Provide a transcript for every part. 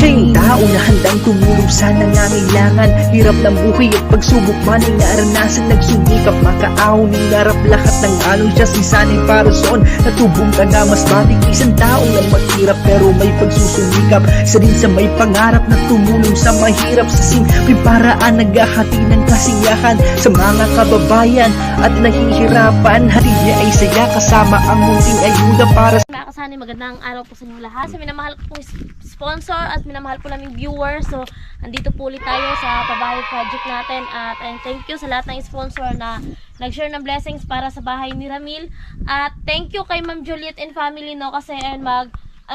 Maraming tao na handang tumulong sa nangangailangan. Hirap ng buhay at pagsubok man ay naranasan. Nagsumikap makaahon, hinarap lahat ng alon siya. Si Sanay Parason na tubong taga mas batik. Isang tao na maghirap pero may pagsusumikap. Isa din sa may pangarap na tumulong sa mahirap. Sa simpleng paraan naghahati ng kasiyahan sa mga kababayan at nahihirapan. Hati niya ay saya kasama ang munting ayuda para Mga kasani, magandang araw po sa inyo lahat. Sa minamahal ko pong sponsor at minamahal po naming viewers. So, andito po ulit tayo sa pabahay project natin. At thank you sa lahat ng sponsor na nag-share ng blessings para sa bahay ni Ramil. At thank you kay Ma'am Juliet and family, no, kasi ano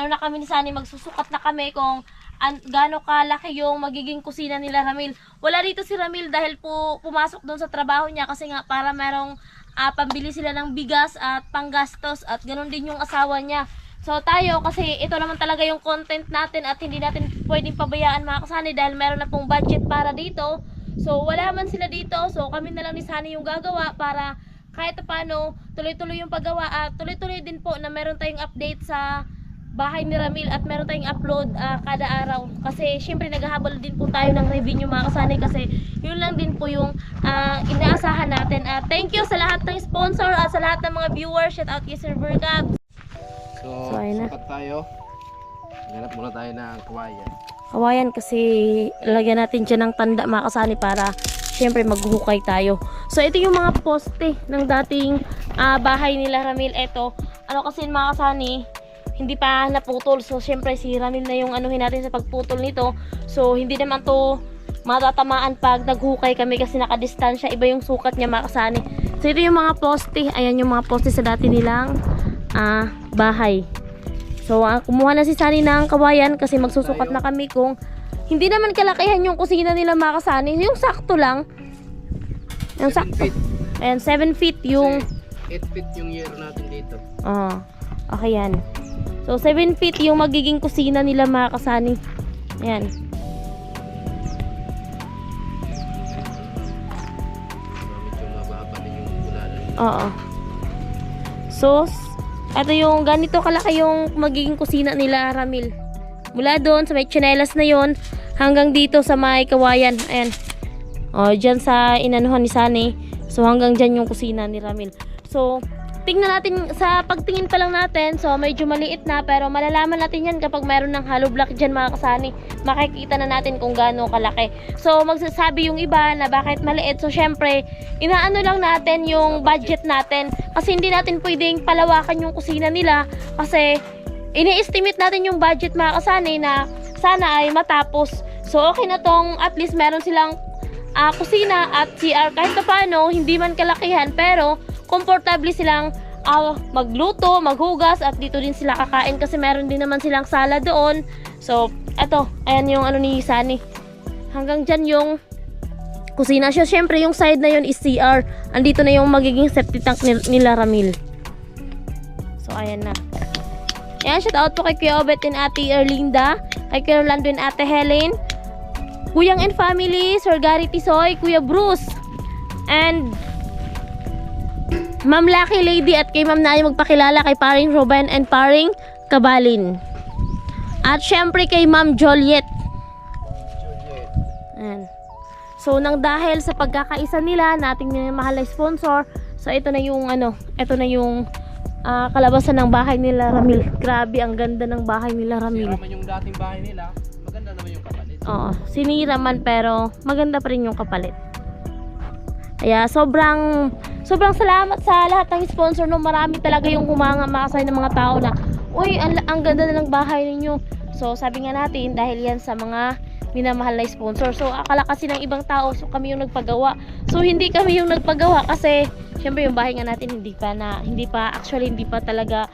na kami ni Sunny, magsusukat na kami kung gaano kalaki yung magiging kusina nila Ramil. Wala dito si Ramil dahil po pumasok doon sa trabaho niya kasi nga para merong pambili sila ng bigas at panggastos at ganoon din yung asawa niya. So tayo kasi ito naman talaga yung content natin at hindi natin pwedeng pabayaan mga kasani dahil meron na pong budget para dito. So wala man sila dito, so kami na lang ni Sunny yung gagawa para kahit paano tuloy-tuloy yung paggawa at tuloy-tuloy din po na meron tayong update sa bahay ni Ramil at meron tayong upload kada araw kasi syempre naghahabol din po tayo ng revenue mga kasani kasi yun lang din po yung inaasahan natin. Thank you sa lahat ng sponsor at sa lahat ng mga viewers. Shout out kay Sir Bergab. So ayun na. Sapat tayo. Ganap muna tayo ng kawayan. Kawayan kasi lagyan natin dyan ng tanda mga kasani para syempre maghuhukay tayo. So ito yung mga poste ng dating bahay nila Ramil. Ito ano kasi mga kasani hindi pa naputol. So syempre si Ramil na yung anuhin natin sa pagputol nito. So hindi naman to matatamaan pag naghukay kami kasi nakadistansya. Iba yung sukat niya mga kasani. So ito yung mga poste. Ayan yung mga poste sa dati nilang bahay. So kumuha na si Sunny ng kawayan kasi magsusukat na kami kung hindi naman kalakihan yung kusina nila mga kasani. Yung sakto lang. Yung sakto. Ayan 7 feet yung 8 feet yung year natin dito. Okay yan. So 7 feet yung magiging kusina nila mga kasani. Ayan. Medyo mababa din yung bulalan. Oo. So ito yung ganito kalaki yung magiging kusina nila Ramil. Mula doon sa may tsinelas na yon hanggang dito sa may kawayan. Ayan. Dyan sa inanuhan ni Sunny. So hanggang dyan yung kusina ni Ramil. So tingnan natin sa pagtingin pa lang natin. So medyo maliit na pero malalaman natin yan kapag mayroon ng hollow block dyan mga kasani. Makikita na natin kung gaano kalaki. So magsasabi yung iba na bakit maliit. So syempre inaano lang natin yung budget natin. Kasi hindi natin pwedeng palawakan yung kusina nila. Kasi ini-estimate natin yung budget mga kasani na sana ay matapos. So okay na tong at least meron silang kusina at CR kahit paano hindi man kalakihan pero komportable silang magluto, maghugas at dito din sila kakain kasi meron din naman silang sala doon. So eto, ayan yung ano ni Sunny. Hanggang dyan yung kusina siya. Syempre yung side na yun is CR. Andito na yung magiging septic tank nila Ramil. So ayan na. Ayan, shout out po kay Kuya Obet and Ate Erlinda, kay Kuya Orlando and Ate Helen, Kuyang and family, Sir Gary Tisoy, Kuya Bruce, and Ma'am Lucky Lady at kay Ma'am Naya magpakilala kay Paring Ruben and Paring Kabalin. At syempre kay Ma'am Juliet. Ayan. So nang dahil sa pagkakaisa nila nating mahal na sponsor, so ito na yung ito na yung kalabasan ng bahay nila Ramil. Grabe ang ganda ng bahay nila Ramil. Sinira man yung dating bahay nila, maganda naman yung kapalit. Oo, sinira man pero maganda pa rin yung kapalit. Kaya sobrang salamat sa lahat ng sponsor, no. Marami talaga yung humanga makasay ng mga tao na uy, ang ganda na ng bahay ninyo. So sabi nga natin dahil yan sa mga minamahal na sponsor. So akala kasi ng ibang tao so kami yung nagpagawa. So hindi kami yung nagpagawa kasi syempre yung bahay nga natin hindi pa talaga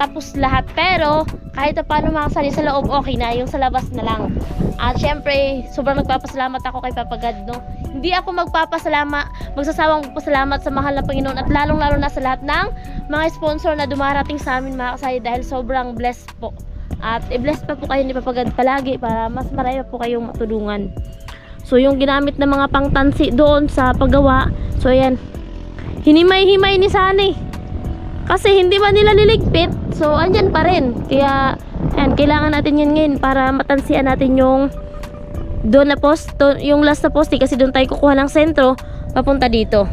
tapos lahat. Pero kahit paano makasali sa loob okay na, yung sa labas na lang. At syempre sobrang nagpapasalamat ako kay Papa God, no. Hindi ako magsasawang magpasalamat sa mahal na Panginoon at lalong-lalo na sa lahat ng mga sponsor na dumarating sa amin mga kasali dahil sobrang blessed po. At i-bless pa po kayo ni Papa God palagi para mas marami po kayong matulungan. So yung ginamit na mga pangtansi doon sa paggawa, so ayan, hinimay-himay ni Sunny kasi hindi man nila niligpit. So andyan pa rin. Kaya Yan, kailangan natin yan ngayon para matansian natin yung doon na yung last na poste kasi doon tayo kukuha ng sentro papunta dito.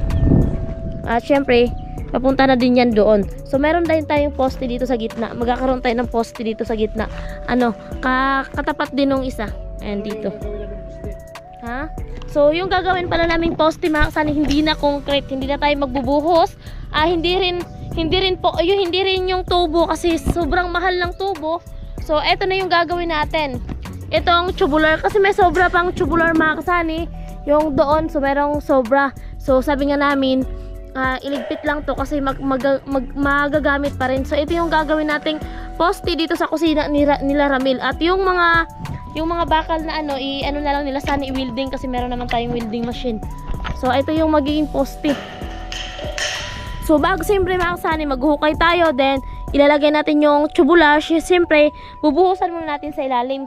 At syempre, papunta na din yan doon. So meron din tayong poste dito sa gitna. Magkakaroon tayo ng poste dito sa gitna. Ano, katapat din nung isa. Ayan dito. Ha? So yung gagawin pala naming poste mga kasani, hindi na concrete, hindi na tayo magbubuhos. Hindi rin yung tubo kasi sobrang mahal ng tubo. So eto na yung gagawin natin. Itong tubular kasi may sobra pang tubular mga kasani. Yung doon, so merong sobra. So sabi nga namin, iligpit lang to kasi magagamit pa rin. So ito yung gagawin nating poste dito sa kusina nila Ramil. At yung mga bakal na ano na lang nila sana i-welding kasi meron naman tayong welding machine. So ito yung magiging poste. So bago siyempre mga kasani maghuhukay tayo, then ilalagay natin yung tubular. Siyempre bubuhusan muna natin sa ilalim.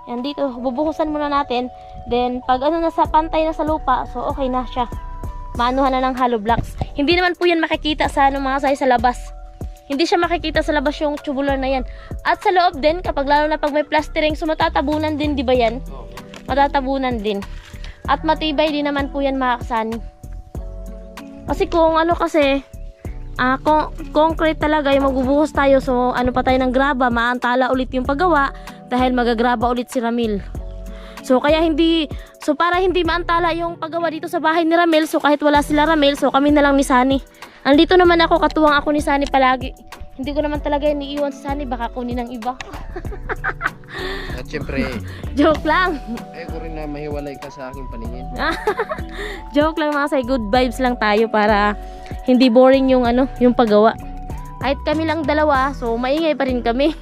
Yan dito, bubuhusan muna natin. Then pag nasa pantay na sa lupa, so okay na siya. Maanuhan na ng hollow blocks. Hindi naman po yan makikita sa mga sa labas. Hindi siya makikita sa labas yung tubular na yan. At sa loob din, lalo na pag may plastering, so matatabunan din, di ba yan? Matatabunan din. At matibay din naman po yan mga kasani. Kasi kung concrete talaga yung magbubuhos tayo, so pa tayo ng graba, maantala ulit yung paggawa dahil magagraba ulit si Ramil. So kaya para hindi maantala yung paggawa dito sa bahay ni Ramil, so kahit wala sila Ramil, so kami na lang ni Sunny. Andito naman ako, katuwang ako ni Sunny palagi. Hindi ko naman talaga iniiwan si Sunny, baka kunin ng iba. At syempre, Joke lang. ko rin na mahiwalay ka sa aking paningin. Joke lang mga say, good vibes lang tayo para hindi boring yung yung paggawa. Kahit kami lang dalawa, so maingay pa rin kami.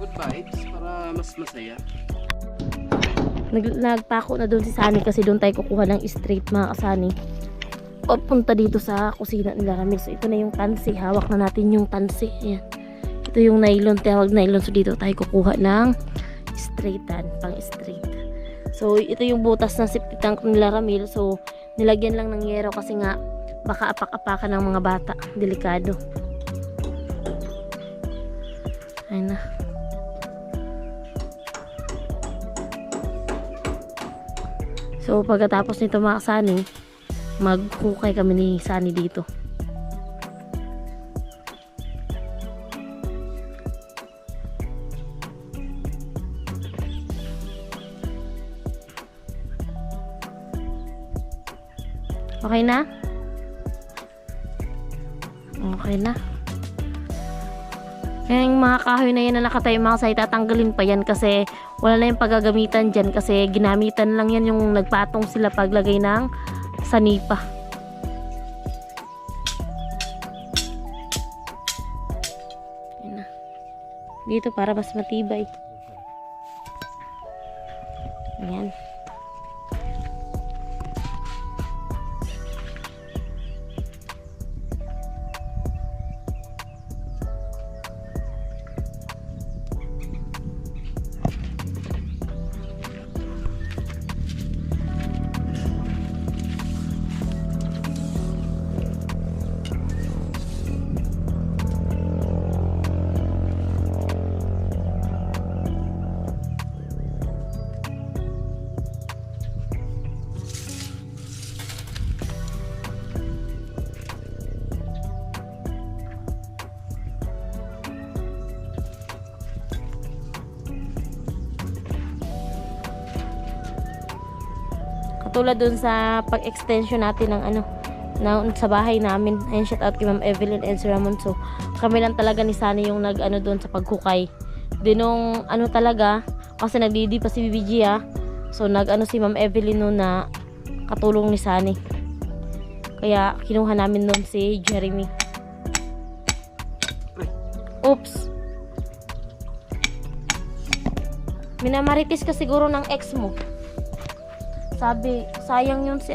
Good vibes para mas masaya. Nagpako na doon si Sunny kasi doon tayo kukuha ng straight mga kasani. Papunta dito sa kusina nila Ramil. So ito na yung tansi. Hawak na natin yung tansi. Ayan. Ito yung nylon. Tawag nylon. So dito tayo kukuha ng straightan. Pang straight. So ito yung butas ng septic tank nila Ramil. So nilagyan lang ng yero kasi nga baka apak-apakan ng mga bata. Delikado. Ayan na. So pagkatapos nito mga kasani, maghukay kami ni Sunny dito. Okay na? Okay na. Yung mga kahoy na yan na nakatayo mga kasani, tatanggalin pa yan kasi wala na yung paggagamitan dyan kasi ginamitan lang yan yung nagpatong sila paglagay ng sanipa. Yan na. Dito para mas matibay. Ayan. Katulad dun sa pag-extension natin ng sa bahay namin. Ayun, shout out kay Ma'am Evelyn and Sir Ramon. So, kami lang talaga ni Sunny yung dun sa paghukay. Din nung talaga, kasi nagdidi pa si BBG So, si Ma'am Evelyn nun na katulong ni Sunny. Kaya, kinuha namin nun si Jeremy. Oops. Minamaritis ka siguro ng ex mo. Sabi, sayang yun si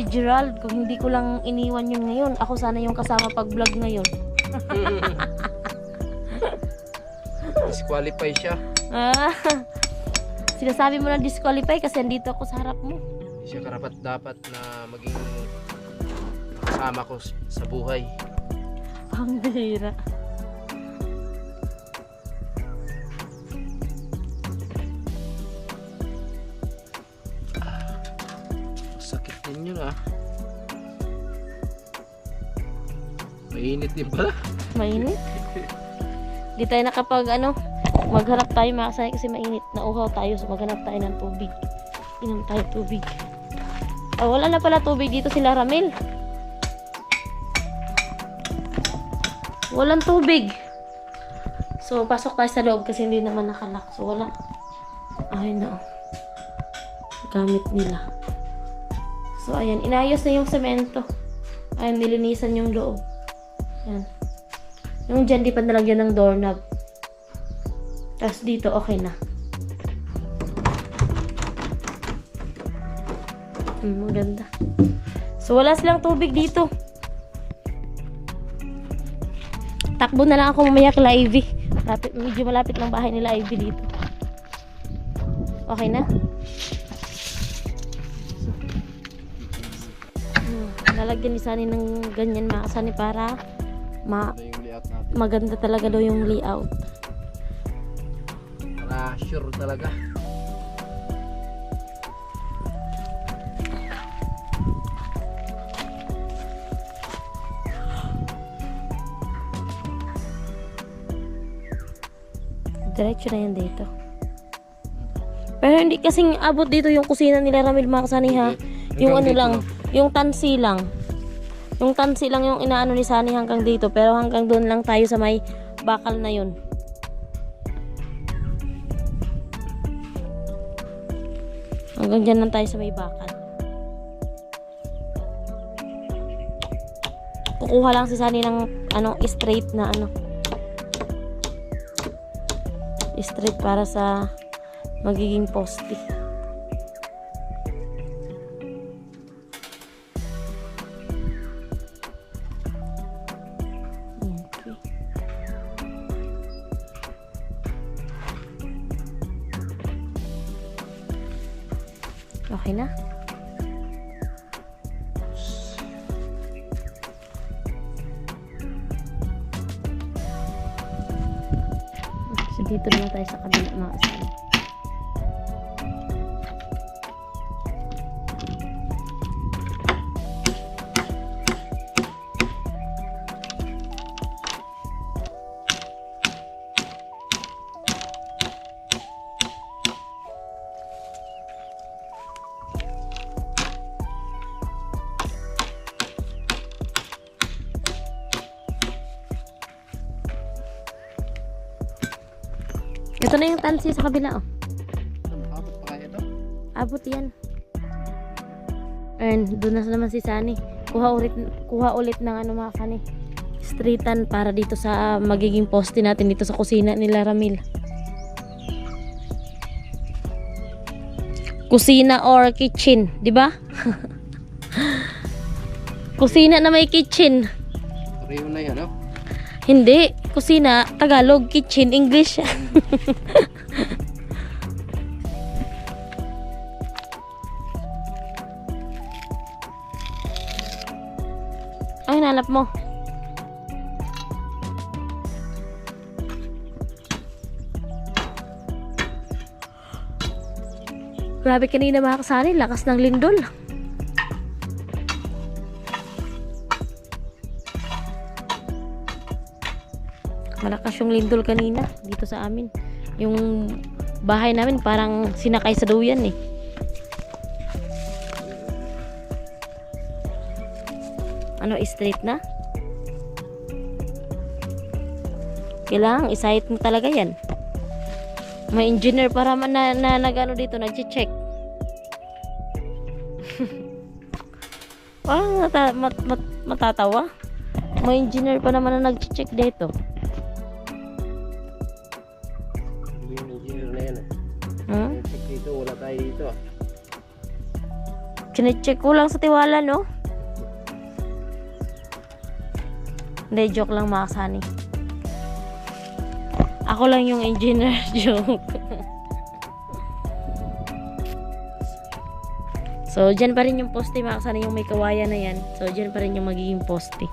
Gerald, kung hindi ko lang iniwan yun ngayon. Ako sana yung kasama pag-vlog ngayon. Disqualify siya. Sinasabi mo na disqualify kasi andito ako sa harap mo. Hindi siya karapat dapat na maging kasama ko sa buhay. Ang bihira. yun ah. Mainit din pala. Mainit. Di tayo nakapag maghanap tayo mga kasani kasi mainit. Nauhaw tayo so maghanap tayo ng tubig. Inom tayo tubig. Wala na pala tubig dito sila Ramil. Walang tubig. So pasok tayo sa loob kasi hindi naman nakalak. So wala. Ay na. Gamit nila. So ayan, inayos na yung semento. Ayan, nilinisan yung loob. Ayan. Yung dyan di pa nalagyan ng doorknob. Tapos dito okay na. Maganda. So wala silang tubig dito. Takbo na lang ako mamaya kila Ivy. Medyo malapit ng bahay nila Ivy dito. Okay na? Nalagyan ni Sunny ng ganyan mga Sunny para Ito yung layout natin. maganda talaga daw yung layout. Para sure talaga. Diretso na yan dito. Pero hindi kasing abot dito yung kusina nila Ramil mga Sunny ha. Yung ano lang, yung tansi lang. Yung tansi lang yung inaano ni Sunny hanggang dito. Pero hanggang doon lang tayo sa may bakal na yun. Hanggang dyan lang tayo sa may bakal. Kukuha lang si Sunny ng straight na straight para sa magiging poste. Okay na? So dito naman tayo sa kabila mga kasama. Ito na yung tansi sa kabila, oh. Abot pa kaya ito? Abot yan. And doon na naman si Sunny. Kuha ulit ng mga Sunny. Streetan para dito sa magiging poste natin dito sa kusina nila Ramil. Kusina or kitchen, di ba? Kusina na may kitchen. Pareho na yan, oh. Hindi, kusina, Tagalog, kitchen, English. Ay, hanap mo. Grabe kanina mga kasani, lakas ng lindol. Malakas yung lindol kanina dito sa amin. Yung bahay namin parang sinakay sa duyan eh. Straight na? Kailangan isahit mo talaga yan. May engineer para man na nag-ano dito, nag-check. Parang matatawa. May engineer pa naman na nag-check dito. Yung engineer na yan, Hmm? check dito, wala tayo dito. Chine-check ko lang sa tiwala, no? Hindi, joke lang mga kasani. Ako lang yung engineer, joke. So, dyan pa rin yung poste mga kasani, yung may kawayan na yan. So, dyan pa rin yung magiging poste.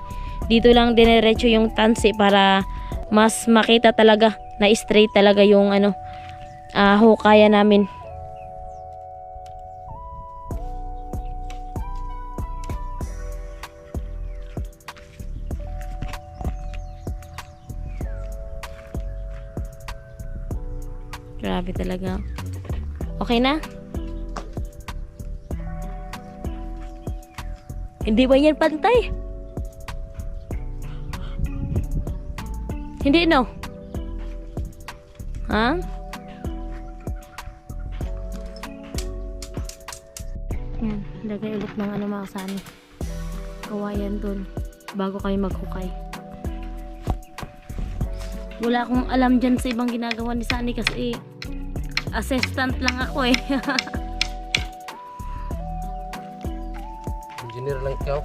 Dito lang dinerecho yung tansi para mas makita talaga na straight talaga yung hukaya namin. Grabe talaga. Okay na? Hindi ba yan pantay? Hindi, no? Ha? Yan, lagay ulit ng ano mga kasani. Kawayan dun. Bago kayo maghukay. Wala akong alam dyan sa ibang ginagawa ni Sunny kasi assistant lang ako eh. Engineer lang ikaw.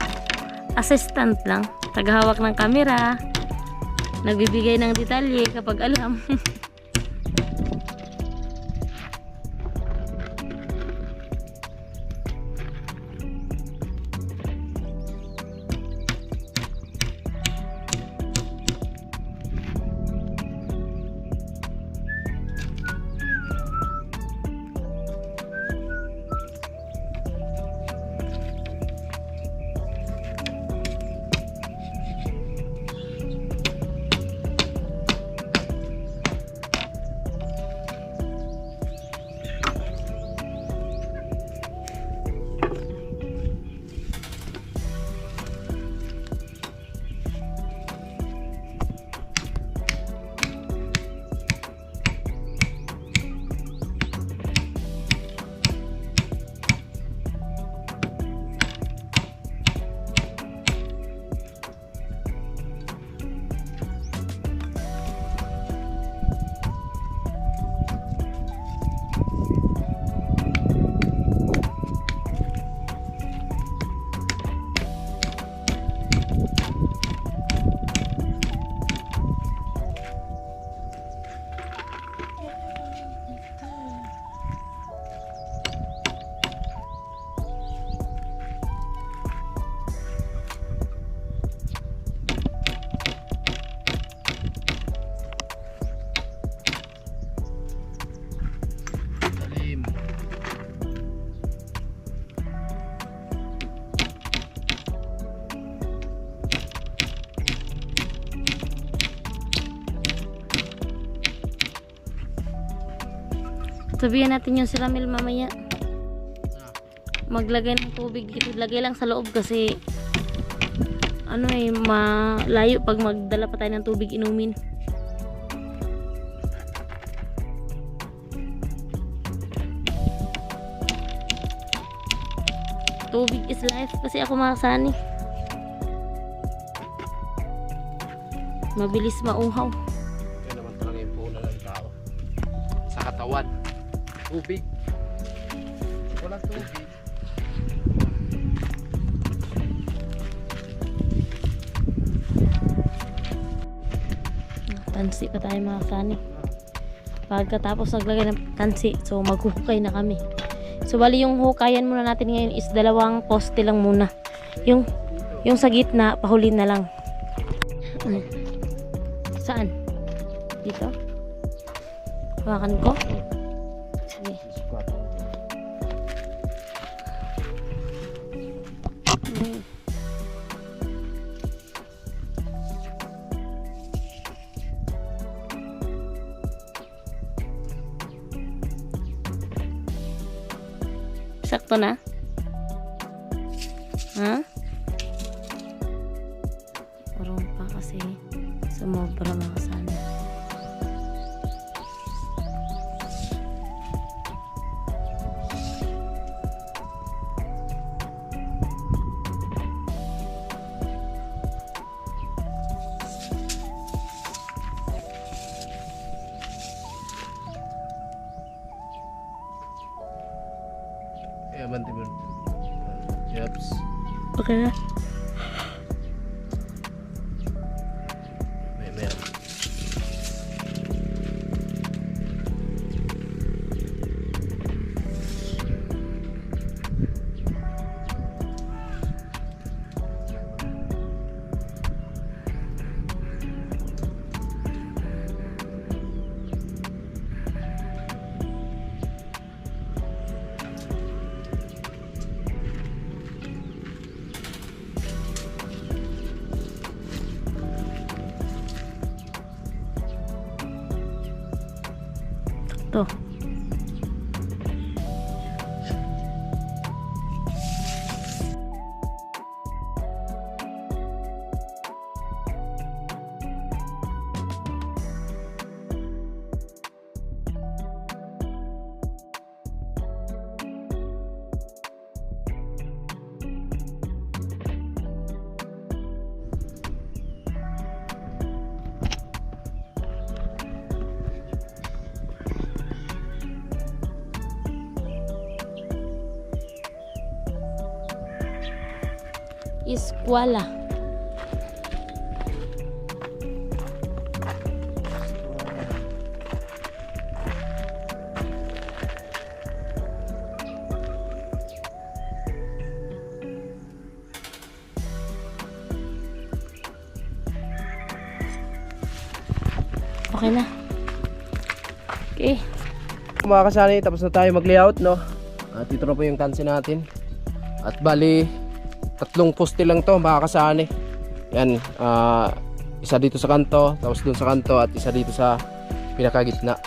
Assistant lang. Tagahawak ng camera. Nagbibigay ng detalye kapag alam. Talim. Sabihan natin yung si Ramil mamaya. Maglagay ng tubig dito. Lagay lang sa loob kasi ano eh, malayo pag magdala pa tayo ng tubig inumin. Tubig is life kasi ako mga Sunny. Mabilis mauhaw. Kaya naman talaga yung puhunan ng tao. Sa katawan. Tubig. Wala tubig. Tansi pa tayo mga Sunny. Pagkatapos naglagay ng tansi, so maghuhukay na kami. So bali yung hukayan muna natin ngayon is 2 poste lang muna. Yung sa gitna, pahuli na lang. Saan? Dito? Hawakan ko? Sige. Sakto na? Ha? Parang pa kasi sumobra mga Sunny. Kaya banti mo. Yaps. Okay na? Maya. To. Eskwela. Okay na. Okay. Mga kasani, tapos na tayo mag-layout, no? At ito na po yung tansi natin. At bali, 3 poste lang to, mga kasani. Yan, isa dito sa kanto, tapos dun sa kanto, at isa dito sa pinakagitna.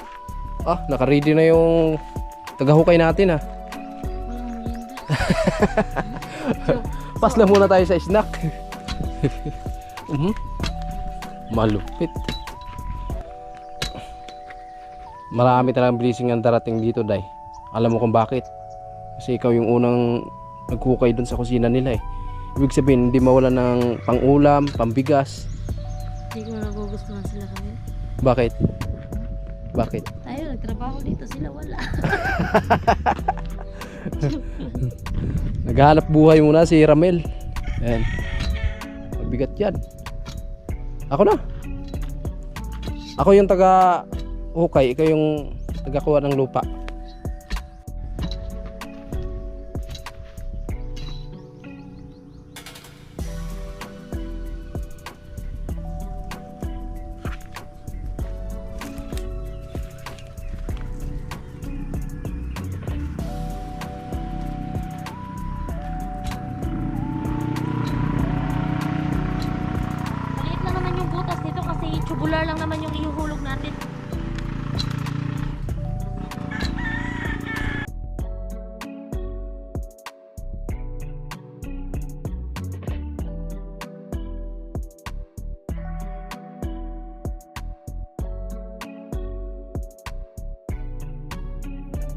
Naka-ready na yung tagahukay natin, ha. Pas lang muna tayo sa snack. Malupit. Marami talagang blessing ang darating dito, Day. Alam mo kung bakit? Kasi ikaw yung unang naghukay dun sa kusina nila, eh. Ibig sabihin, hindi mawala ng pang-ulam, pambigas. Hindi ko nagugustuhan sila kami. Bakit? Bakit? Tayo, nagtrabaho dito, sila wala. Naghahanap buhay muna si Ramel. Ayan. Mabigat yan. Ako na. Ako yung taga-hukay, ikaw yung taga-kuha ng lupa. Maliit lang naman yung butas nito kasi tubular lang naman yung ihuhulog natin.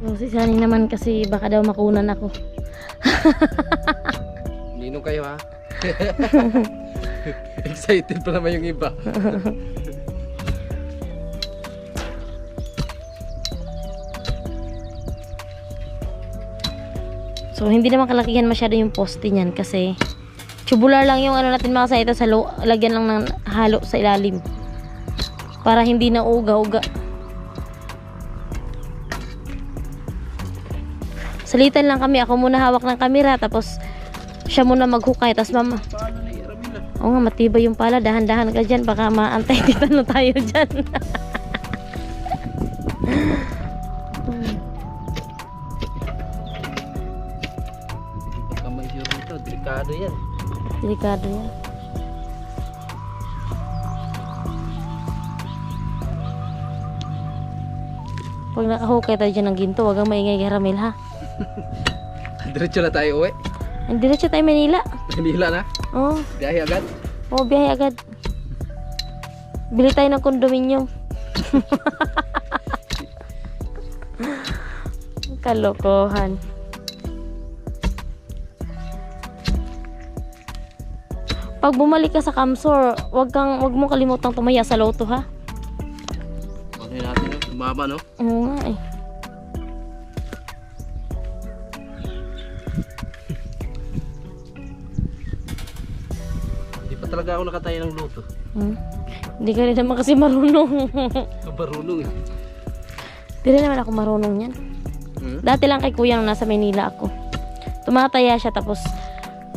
So, si Sunny naman kasi baka daw makunan ako. Ninong kayo, ha? Excited pa naman yung iba. So hindi naman kalakihan masyado yung poste niyan kasi tubular lang yung ano natin makasa ito sa lagyan lang ng halo sa ilalim para hindi na uga-uga. Salitan lang kami, ako muna hawak ng kamera tapos siya muna maghukay tapos mama. Paano na i-Ramil, ha? Oo nga, matibay yung pala, dahan-dahan ka dyan baka maantay titano tayo dyan. Pagkamay siya rito, delikado yan. Delikado yan. Pag nakahukay tayo dyan ng ginto, wag kang maingay kay Ramil, ha? Diretso na tayo uwi. Ang diretso tayo Manila. Manila na. Oo. Biyahe agad. Oo, biyahe agad. Bili tayo ng kondominium. Kalokohan. Pag bumalik ka sa Kamsor, wag mo kalimutang tumaya sa loto, ha? Ano yun natin, no? Tumama, no? Oo nga eh. Hindi pa talaga ako nakatayo ng luto. Hindi ka rin naman kasi marunong. Kabarulong, eh. Hindi rin naman ako marunong yan. Dati lang kay kuya nung nasa Manila ako. Tumataya siya tapos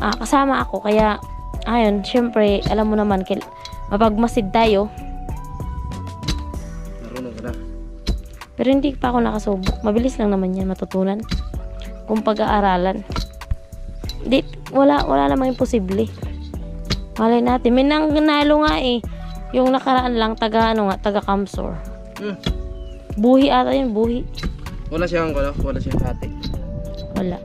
kasama ako. Kaya, ayun, syempre, alam mo naman, mapagmasid tayo. Marunong ka na. Pero hindi pa ako nakasubok. Mabilis lang naman yan matutunan. Kung pag-aaralan. Wala namang imposible. Malay natin. May nanalo nga eh. Yung nakaraan lang, taga Kamsor. Buhi ata yun, buhi. Wala siyang hati. Wala.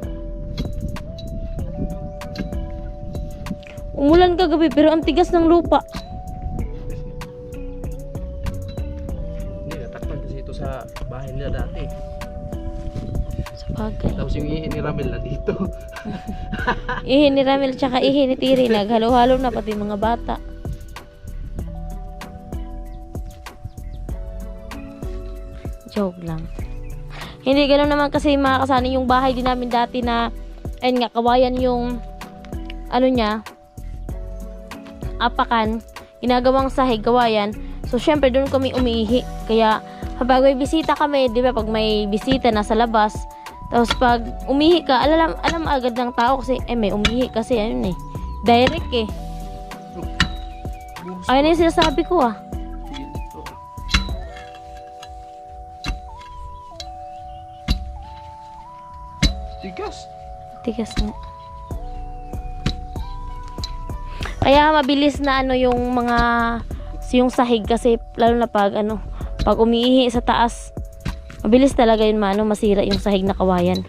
Umulan kagabi pero ang tigas ng lupa. Hindi, natakpan kasi ito sa bahay nila dati. Sa bagay. Tapos yung ihi ni Ramel na dito. Ihi ni Ramil tsaka ihi ni Tiri. Naghalo-halo na pati mga bata. Joke lang. Hindi ganoon naman kasi mga kasani yung bahay din namin dati na ayun nga kawayan yung ano niya apakan, ginagawang sahig kawayan. So syempre doon kami umiihi. Kaya kapag may bisita kami, 'di ba, pag may bisita na sa labas, tapos pag umihi ka, alam agad ng tao kasi may umihi kasi ayun eh. Direct eh. Ayun yung sinasabi ko ah. Tigas. Tigas nga. Kaya mabilis na ano yung mga yung sahig kasi lalo na pag pag umiihi sa taas, mabilis talaga yun masira yung sahig na kawayan.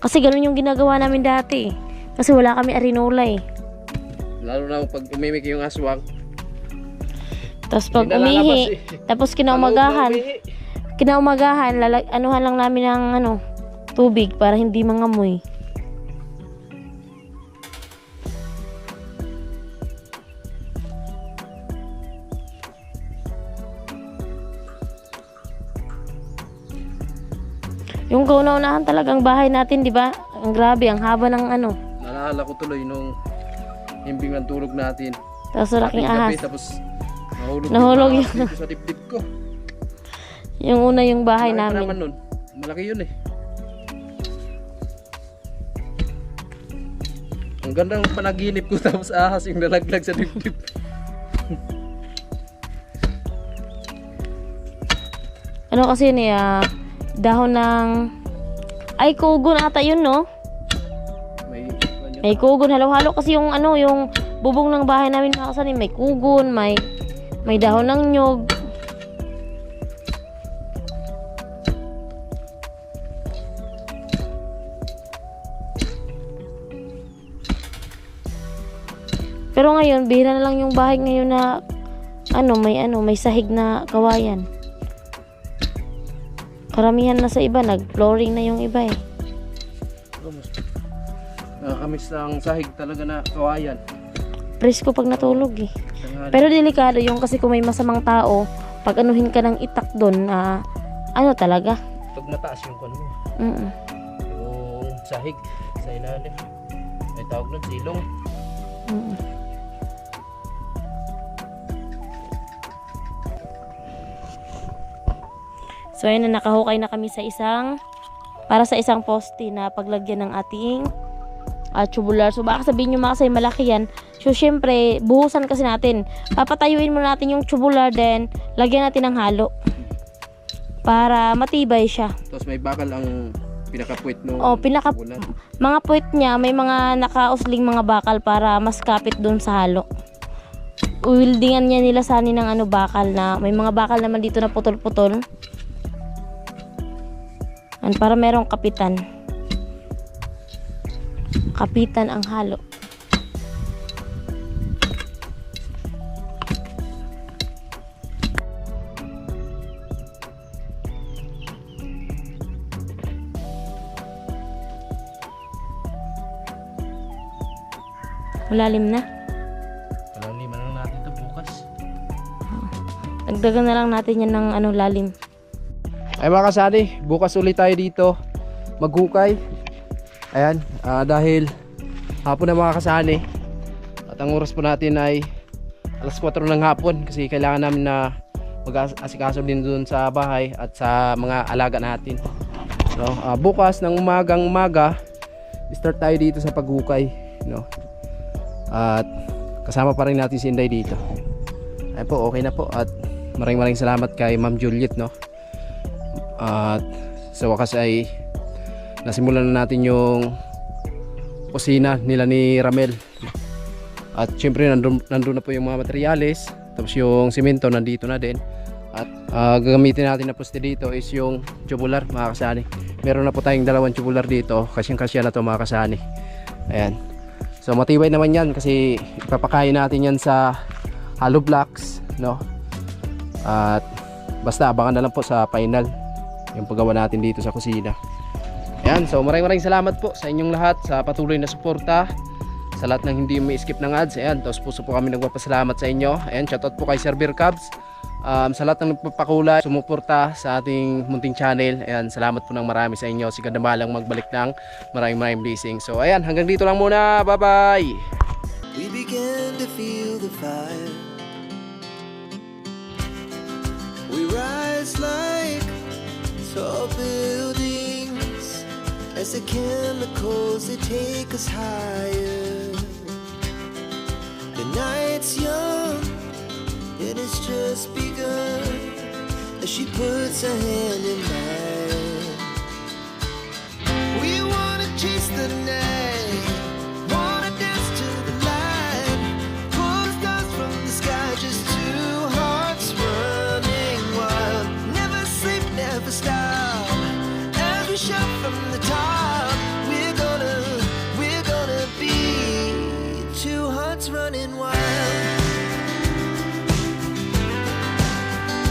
Kasi ganun yung ginagawa namin dati. Kasi wala kami arinola eh. Lalo na pag umimik yung aswang. Tapos pag Hindi na lalabas umihi, eh. tapos Umihi. kinaumagahan, anuhan lang namin ng tubig para hindi mangamoy. Yung kauna-unahan talagang bahay natin, di ba? Ang grabe, ang haba ng Naalala ko tuloy nung himbing ng tulog natin. Tapos laking Ating gabi, ahas. tapos nahulog, Nahulog yung yun. ahas dito sa dibdib ko. Yung una yung bahay Malaki pa namin. naman nun. Malaki yun eh. Ang ganda ng panaginip ko tapos ahas yung nalaglag sa dibdib. Ano kasi yun dahon ng ay kugon ata yun, no? May kugon, halo-halo kasi yung yung bubong ng bahay namin mga kasani, may kugon, may dahon ng nyog. Pero ngayon, bihira na lang yung bahay ngayon na may sahig na kawayan. Karamihan na sa iba, nag-flooring na yung iba eh. Nakakamiss ang sahig talaga na kawayan. Presko pag natulog eh. Tanghali. Pero delikado yung kasi kung may masamang tao, pag anuhin ka ng itak doon, talaga. Pag mataas yung kano mo, Mm-mm. yung sahig sa ilalim. May tawag nun, silong. Mm-mm. So ayun na, nakahukay na kami para sa isang poste na paglagyan ng ating tubular. So baka sabihin nyo mga kasay malaki yan. So syempre, buhusan kasi natin. Papatayuin muna natin yung tubular, then lagyan natin ng halo. Para matibay siya. Tapos may bakal ang pinakapuwit no. Ulan. Mga puwit niya, may mga nakausling mga bakal para mas kapit doon sa halo. Uwildingan niya nila sani ng bakal na, may mga bakal naman dito na putol-putol. Para merong kapitan. Kapitan ang halo. Malalim na. Palaliman lang natin ito bukas. Dagdagan na lang natin yan ng lalim. Ay mga kasali, bukas ulit tayo dito maghukay. Ayan, dahil hapon na mga kasali at ang oras po natin ay alas 4 ng hapon kasi kailangan namin na mag-asikaso din doon sa bahay at sa mga alaga natin. So, bukas ng umaga start tayo dito sa paghukay, no? At kasama pa rin natin si Inday dito. Ay po, okay na po at maraming salamat kay Ma'am Juliet, no? At sa wakas ay nasimulan na natin yung kusina nila ni Ramel. At syempre nandun na po yung mga materyales. Tapos yung simento nandito na din. At gagamitin natin na poste dito is yung tubular mga kasani. Meron na po tayong dalawang tubular dito, kasyang-kasya na to mga kasani. Ayan. So matibay naman yan kasi ipapakain natin yan sa hollow blocks, no? At basta abangan na lang po sa final yung paggawa natin dito sa kusina. Ayan, so maraming salamat po sa inyong lahat sa patuloy na suporta, sa lahat ng hindi may-skip ng ads. Ayan, taos puso po kami nagpapasalamat sa inyo. Ayan, shoutout po kay Sir Beer Cubs. Sa lahat ng nagpapakulay, sumuporta sa ating munting channel. Ayan, salamat po ng marami sa inyo. Siga na balang magbalik ng maraming blessing. So ayan, hanggang dito lang muna. Bye bye. We began to feel the fire. We rise like tall buildings as the chemicals they take us higher. The night's young and it's just begun as she puts her hand in mine. We wanna chase the night.